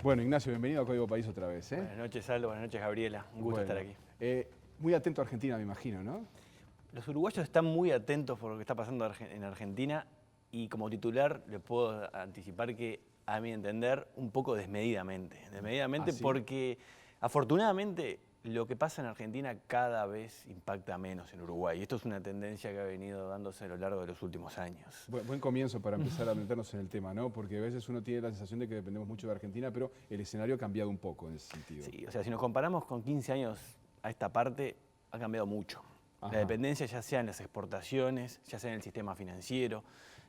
Bueno, Ignacio, bienvenido a Código País otra vez. Buenas noches, Aldo. Buenas noches, Gabriela. Un gusto estar aquí. Muy atento a Argentina, me imagino, ¿no? Los uruguayos están muy atentos por lo que está pasando en Argentina y como titular les puedo anticipar que, a mi entender, un poco desmedidamente. Desmedidamente ¿Sí? Porque, afortunadamente, lo que pasa en Argentina cada vez impacta menos en Uruguay. Y esto es una tendencia que ha venido dándose a lo largo de los últimos años. Buen comienzo para empezar a meternos en el tema, ¿no? Porque a veces uno tiene la sensación de que dependemos mucho de Argentina, pero el escenario ha cambiado un poco en ese sentido. Sí, o sea, si nos comparamos con 15 años a esta parte, ha cambiado mucho. Ajá. La dependencia ya sea en las exportaciones, ya sea en el sistema financiero,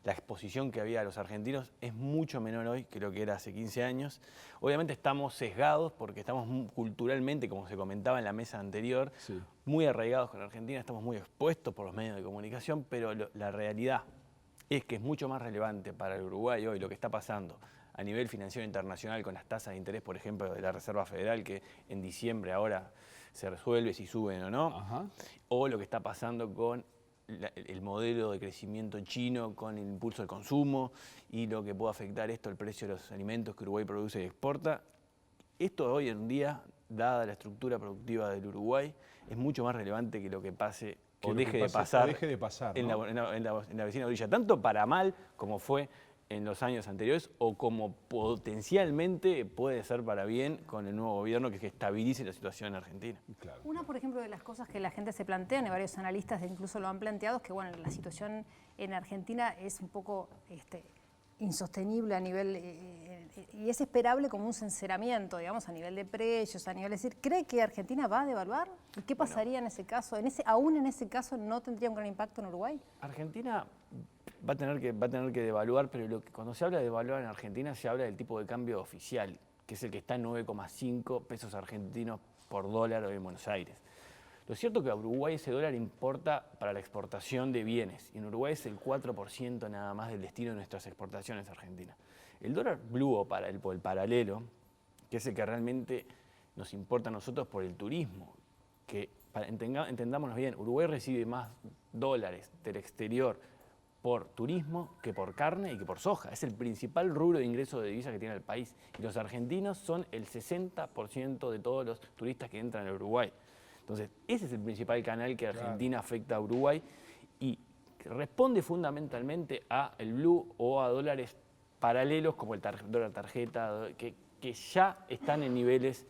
la exposición que había a los argentinos es mucho menor hoy que lo que era hace 15 años. Obviamente estamos sesgados porque estamos culturalmente, como se comentaba en la mesa anterior, Sí, muy arraigados con Argentina, estamos muy expuestos por los medios de comunicación, pero la realidad es que es mucho más relevante para el Uruguay hoy lo que está pasando a nivel financiero internacional con las tasas de interés, por ejemplo, de la Reserva Federal, que en diciembre ahora se resuelve si suben o no, Ajá. o lo que está pasando con el modelo de crecimiento chino, con el impulso del consumo y lo que puede afectar esto al precio de los alimentos que Uruguay produce y exporta. Esto hoy en día, dada la estructura productiva del Uruguay, es mucho más relevante que lo que pase o deje de pasar en la vecina orilla, tanto para mal como fue en los años anteriores o como potencialmente puede ser para bien con el nuevo gobierno que estabilice la situación en Argentina. Claro. Una, por ejemplo, de las cosas que la gente se plantea, y varios analistas incluso lo han planteado, es que bueno, la situación en Argentina es un poco insostenible a nivel, y es esperable como un sinceramiento, digamos, a nivel de precios, a nivel de decir, ¿cree que Argentina va a devaluar? ¿Y qué pasaría en ese caso? ¿Aún en ese caso no tendría un gran impacto en Uruguay? Argentina va a tener que devaluar, pero cuando se habla de devaluar en Argentina se habla del tipo de cambio oficial, que es el que está en 9,5 pesos argentinos por dólar hoy en Buenos Aires. Lo cierto es que a Uruguay ese dólar importa para la exportación de bienes, y en Uruguay es el 4% nada más del destino de nuestras exportaciones argentinas. El dólar blue o el paralelo, que es el que realmente nos importa a nosotros por el turismo, que entendámonos bien, Uruguay recibe más dólares del exterior por turismo que por carne y que por soja. Es el principal rubro de ingreso de divisas que tiene el país. Y los argentinos son el 60% de todos los turistas que entran a Uruguay. Entonces, ese es el principal canal que Argentina afecta a Uruguay y responde fundamentalmente a el blue o a dólares paralelos como el dólar tarjeta, que ya están en niveles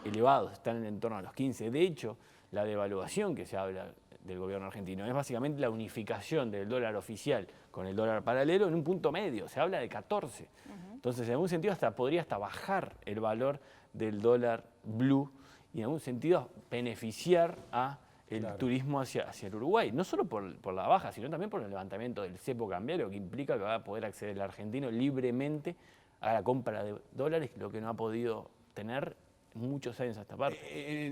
elevados, están en torno a los 15. De hecho, la devaluación que se habla del gobierno argentino es básicamente la unificación del dólar oficial con el dólar paralelo en un punto medio, se habla de 14. Entonces, en algún sentido podría hasta bajar el valor del dólar blue y en algún sentido beneficiar a el turismo hacia el Uruguay, no solo por la baja, sino también por el levantamiento del cepo cambiario, que implica que va a poder acceder el argentino libremente a la compra de dólares, lo que no ha podido tener muchos años a esta parte.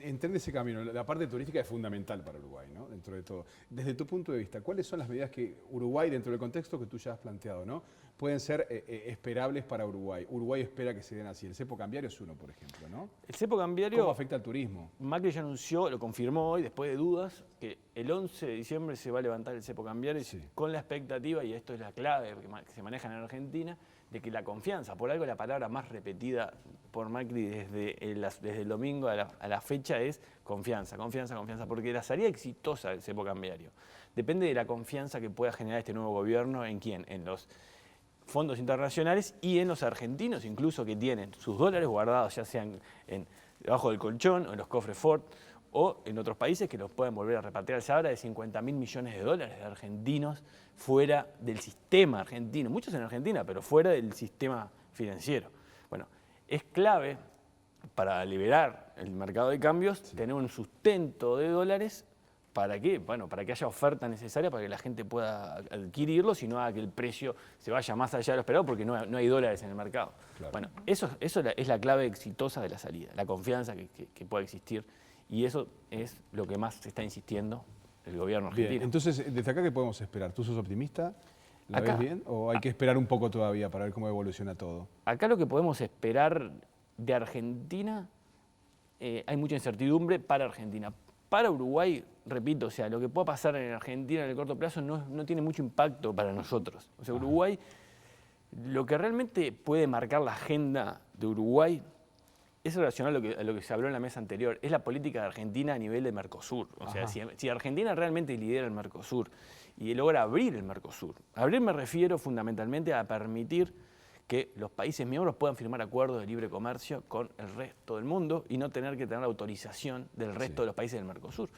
Entiende ese camino. La parte turística es fundamental para Uruguay, ¿no? Dentro de todo. Desde tu punto de vista, ¿cuáles son las medidas que Uruguay, dentro del contexto que tú ya has planteado, ¿no? pueden ser esperables para Uruguay? Uruguay espera que se den así. El cepo cambiario es uno, por ejemplo, ¿no? El cepo cambiario... ¿Cómo afecta al turismo? Macri ya anunció, lo confirmó hoy, después de dudas, que el 11 de diciembre se va a levantar el cepo cambiario con la expectativa, y esto es la clave que se maneja en Argentina, de que la confianza, por algo la palabra más repetida por Macri desde el domingo a la fecha es confianza, confianza, confianza, porque la salida exitosa del cepo cambiario depende de la confianza que pueda generar este nuevo gobierno. ¿En quién? En los fondos internacionales y en los argentinos incluso, que tienen sus dólares guardados ya sean debajo del colchón o en los cofres Ford o en otros países que los pueden volver a repatriar. Se habla de 50.000 millones de dólares de argentinos fuera del sistema argentino, muchos en Argentina, pero fuera del sistema financiero. Bueno, es clave para liberar el mercado de cambios tener un sustento de dólares. ¿Para qué? Bueno, para que haya oferta necesaria para que la gente pueda adquirirlos y no haga que el precio se vaya más allá de lo esperado porque no hay dólares en el mercado. Claro. Bueno, eso es la clave exitosa de la salida, la confianza que pueda existir, y eso es lo que más se está insistiendo el gobierno argentino. Bien, entonces, ¿desde acá qué podemos esperar? ¿Tú sos optimista? ¿La ves bien? ¿O hay que esperar un poco todavía para ver cómo evoluciona todo? Acá lo que podemos esperar de Argentina, hay mucha incertidumbre para Argentina. Para Uruguay, repito, o sea, lo que pueda pasar en Argentina en el corto plazo no tiene mucho impacto para nosotros. O sea, Uruguay, lo que realmente puede marcar la agenda de Uruguay es relacionado a lo que se habló en la mesa anterior, es la política de Argentina a nivel de Mercosur. O sea, si Argentina realmente lidera el Mercosur y logra abrir el Mercosur, abrir me refiero fundamentalmente a permitir que los países miembros puedan firmar acuerdos de libre comercio con el resto del mundo y no tener que tener la autorización del resto de los países del Mercosur.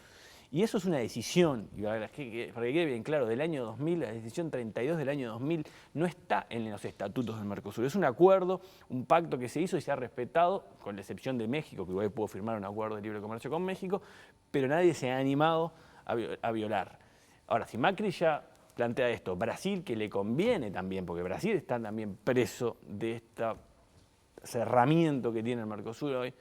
Y eso es una decisión, y para que quede bien claro, del año 2000, la decisión 32 del año 2000 no está en los estatutos del Mercosur. Es un acuerdo, un pacto que se hizo y se ha respetado, con la excepción de México, que igual pudo firmar un acuerdo de libre comercio con México, pero nadie se ha animado a violar. Ahora, si Macri ya plantea esto, Brasil, que le conviene también, porque Brasil está también preso de este cerramiento que tiene el Mercosur hoy,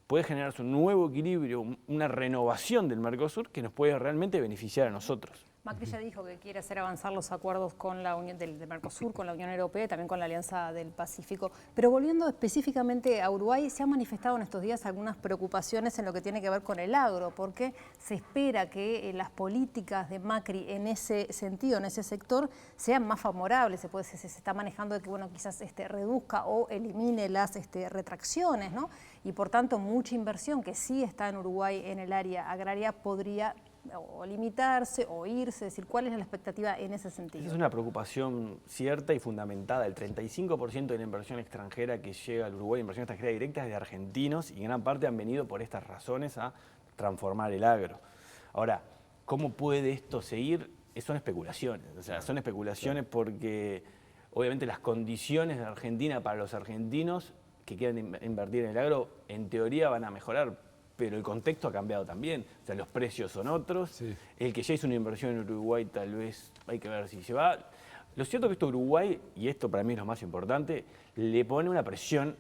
puede generarse un nuevo equilibrio, una renovación del Mercosur que nos puede realmente beneficiar a nosotros. Macri ya dijo que quiere hacer avanzar los acuerdos con la Unión del Mercosur, con la Unión Europea y también con la Alianza del Pacífico. Pero volviendo específicamente a Uruguay, se han manifestado en estos días algunas preocupaciones en lo que tiene que ver con el agro, porque se espera que las políticas de Macri en ese sentido, en ese sector, sean más favorables. Se está manejando de que quizás reduzca o elimine las retracciones, ¿no? Y por tanto mucha inversión que sí está en Uruguay en el área agraria podría o limitarse o irse, es decir, ¿cuál es la expectativa en ese sentido? Es una preocupación cierta y fundamentada. El 35% de la inversión extranjera que llega al Uruguay, inversión extranjera directa, es de argentinos y en gran parte han venido por estas razones a transformar el agro. Ahora, ¿cómo puede esto seguir? Son especulaciones, o sea, son especulaciones porque obviamente las condiciones de Argentina para los argentinos que quieran invertir en el agro, en teoría van a mejorar, pero el contexto ha cambiado también. O sea, los precios son otros. Sí. El que ya hizo una inversión en Uruguay tal vez hay que ver si se va. Lo cierto es que esto Uruguay, y esto para mí es lo más importante, le pone una presión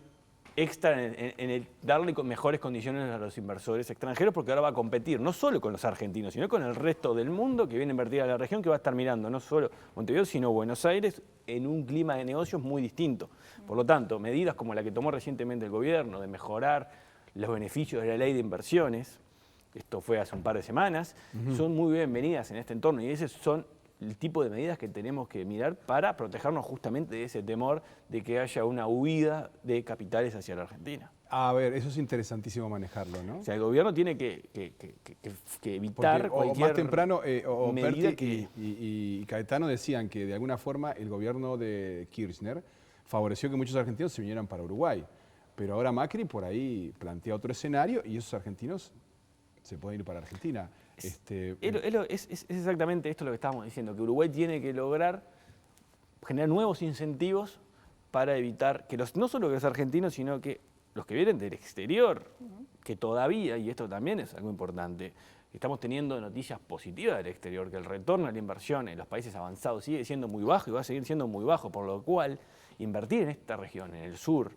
extra en el darle mejores condiciones a los inversores extranjeros, porque ahora va a competir no solo con los argentinos, sino con el resto del mundo que viene a invertir a la región, que va a estar mirando no solo Montevideo, sino Buenos Aires, en un clima de negocios muy distinto. Por lo tanto, medidas como la que tomó recientemente el gobierno de mejorar los beneficios de la ley de inversiones, esto fue hace un par de semanas, son muy bienvenidas en este entorno y esos son el tipo de medidas que tenemos que mirar para protegernos justamente de ese temor de que haya una huida de capitales hacia la Argentina. A ver, eso es interesantísimo manejarlo, ¿no? O sea, el gobierno tiene que evitar cualquier más temprano, medida Perti y Caetano decían que de alguna forma el gobierno de Kirchner favoreció que muchos argentinos se vinieran para Uruguay. Pero ahora Macri por ahí plantea otro escenario y esos argentinos se pueden ir para Argentina. Es exactamente esto lo que estábamos diciendo, que Uruguay tiene que lograr generar nuevos incentivos para evitar que no solo los argentinos, sino que los que vienen del exterior, que todavía, y esto también es algo importante, estamos teniendo noticias positivas del exterior, que el retorno a la inversión en los países avanzados sigue siendo muy bajo y va a seguir siendo muy bajo, por lo cual invertir en esta región, en el sur,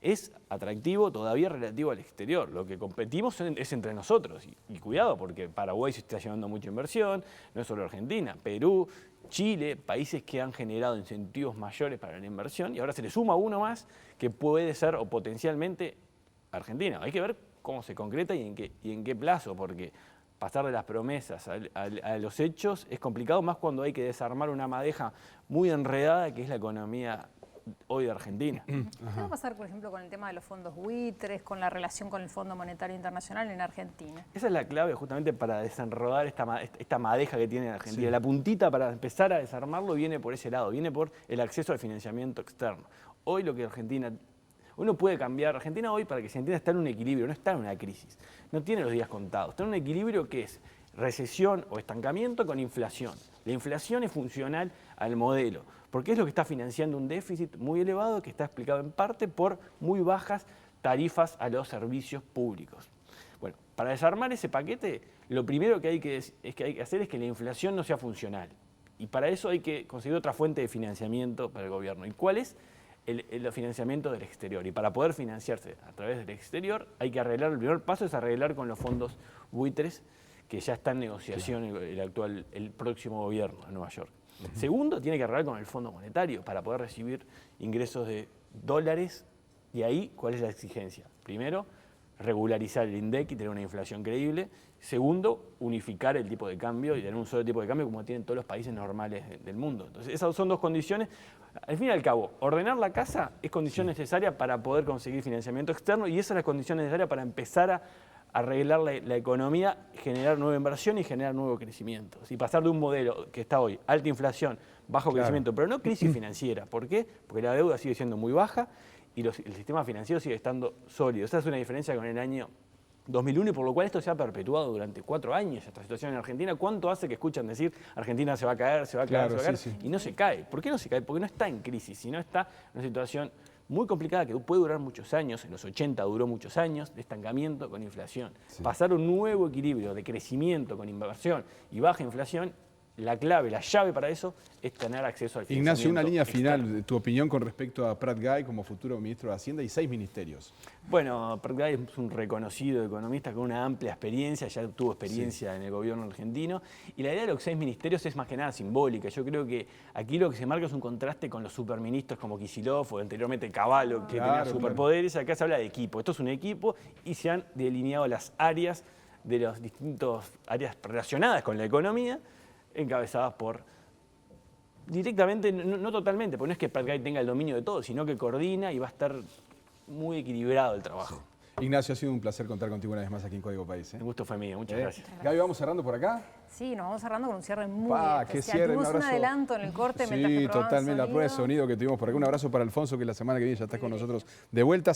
es atractivo todavía relativo al exterior. Lo que competimos es entre nosotros. Y cuidado, porque Paraguay se está llevando mucha inversión, no es solo Argentina, Perú, Chile, países que han generado incentivos mayores para la inversión, y ahora se le suma uno más que puede ser o potencialmente Argentina. Hay que ver cómo se concreta y en qué plazo, porque pasar de las promesas a los hechos es complicado, más cuando hay que desarmar una madeja muy enredada que es la economía hoy de Argentina. ¿Qué va a pasar, por ejemplo, con el tema de los fondos buitres, con la relación con el Fondo Monetario Internacional en Argentina? Esa es la clave justamente para desenredar esta madeja que tiene Argentina. Sí. La puntita para empezar a desarmarlo viene por ese lado, viene por el acceso al financiamiento externo. Hoy lo que Argentina... Uno puede cambiar. Argentina hoy, para que se entienda, está en un equilibrio, no está en una crisis. No tiene los días contados. Está en un equilibrio que es recesión o estancamiento con inflación. La inflación es funcional al modelo, porque es lo que está financiando un déficit muy elevado que está explicado en parte por muy bajas tarifas a los servicios públicos. Bueno, para desarmar ese paquete, lo primero que hay que hacer es que la inflación no sea funcional. Y para eso hay que conseguir otra fuente de financiamiento para el gobierno. ¿Y cuál es? El financiamiento del exterior. Y para poder financiarse a través del exterior hay que arreglar, el primer paso es arreglar con los fondos buitres que ya está en negociación el próximo gobierno de Nueva York. Segundo, tiene que arreglar con el Fondo Monetario para poder recibir ingresos de dólares. Y ahí, ¿cuál es la exigencia? Primero, regularizar el INDEC y tener una inflación creíble. Segundo, unificar el tipo de cambio y tener un solo tipo de cambio como tienen todos los países normales del mundo. Entonces, esas son dos condiciones. Al fin y al cabo, ordenar la casa es condición necesaria para poder conseguir financiamiento externo y esa es la condición necesaria para empezar a arreglar la economía, generar nueva inversión y generar nuevo crecimiento. Y pasar de un modelo que está hoy, alta inflación, bajo crecimiento, pero no crisis financiera. ¿Por qué? Porque la deuda sigue siendo muy baja y el sistema financiero sigue estando sólido. Esa es una diferencia con el año 2001 y por lo cual esto se ha perpetuado durante 4 años, esta situación en Argentina. ¿Cuánto hace que escuchan decir Argentina se va a caer, se va a caer, se va a caer? Y no se cae. ¿Por qué no se cae? Porque no está en crisis, sino está en una situación muy complicada que puede durar muchos años. En los 80 duró muchos años de estancamiento con inflación. Pasar un nuevo equilibrio de crecimiento con inversión y baja inflación, la clave, la llave para eso es tener acceso al financiamiento. Ignacio, una línea externo. final de tu opinión con respecto a Prat Gai como futuro ministro de Hacienda y 6 ministerios. Bueno, Prat Gai es un reconocido economista con una amplia experiencia, ya tuvo experiencia en el gobierno argentino, y la idea de los 6 ministerios es más que nada simbólica. Yo creo que aquí lo que se marca es un contraste con los superministros como Kicillof o anteriormente Cavallo, que tenía superpoderes. Acá se habla de equipo. Esto es un equipo y se han delineado las áreas de las distintas áreas relacionadas con la economía, encabezadas por, directamente, no totalmente, porque no es que Prat Gai tenga el dominio de todo, sino que coordina y va a estar muy equilibrado el trabajo. Ignacio, ha sido un placer contar contigo una vez más aquí en Código País. El gusto fue mío, muchas gracias. Gaby, ¿vamos cerrando por acá? Sí, nos vamos cerrando con un cierre muy Qué especial. cierre, Tuvimos un abrazo. adelanto en el corte mientras que Sí, probaban totalmente, la prueba de sonido. sonido que tuvimos por acá. Un abrazo para Alfonso, que la semana que viene ya está con nosotros de vuelta.